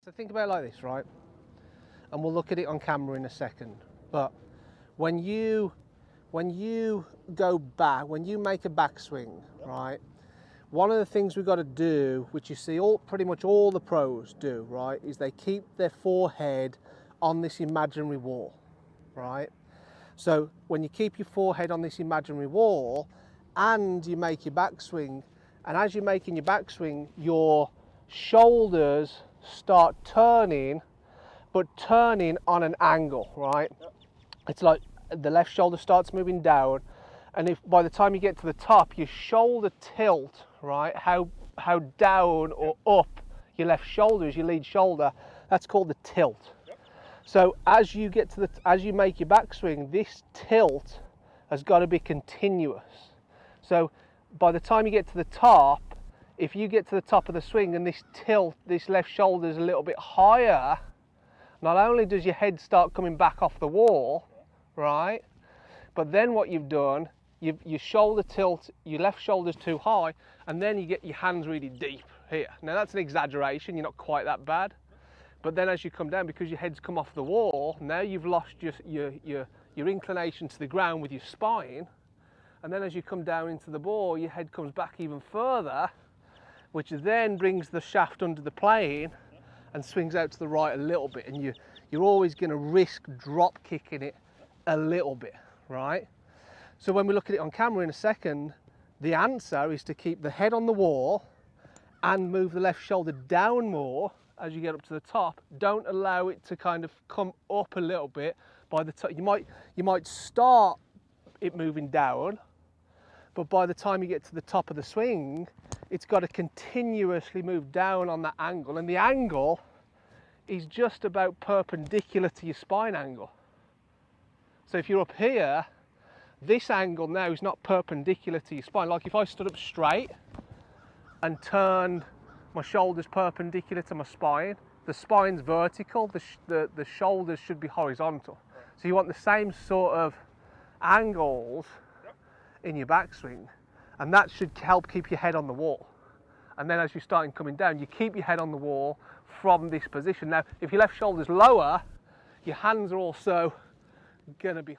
So think about it like this, right? And we'll look at it on camera in a second. But when you go back, when you make a backswing, right? One of the things we've got to do, which you see pretty much all the pros do, right, is they keep their forehead on this imaginary wall, right? So when you keep your forehead on this imaginary wall and you make your backswing, and as you're making your backswing, your shoulders start turning, but turning on an angle, right? It's like the left shoulder starts moving down, and if by the time you get to the top, your shoulder tilt, right, how down or up your left shoulder is, your lead shoulder, that's called the tilt. So as you make your backswing, this tilt has got to be continuous. So by the time you get to the top, if you get to the top of the swing and this tilt, this left shoulder is a little bit higher, not only does your head start coming back off the wall, right, but then what you've done, your shoulder tilt, your left shoulder's too high, and then you get your hands really deep here. Now that's an exaggeration, you're not quite that bad. But then as you come down, because your head's come off the wall, now you've lost your inclination to the ground with your spine. And then as you come down into the ball, your head comes back even further, which then brings the shaft under the plane and swings out to the right a little bit. And you're always going to risk drop kicking it a little bit, right? So when we look at it on camera in a second, the answer is to keep the head on the wall and move the left shoulder down more as you get up to the top. Don't allow it to kind of come up a little bit. By the time you might start it moving down, but by the time you get to the top of the swing, it's got to continuously move down on that angle, and the angle is just about perpendicular to your spine angle. So if you're up here, this angle now is not perpendicular to your spine. Like if I stood up straight and turned my shoulders perpendicular to my spine, the spine's vertical, the shoulders should be horizontal. So you want the same sort of angles in your backswing, and that should help keep your head on the wall. And then as you're starting coming down, you keep your head on the wall from this position. Now, if your left shoulder's lower, your hands are also gonna be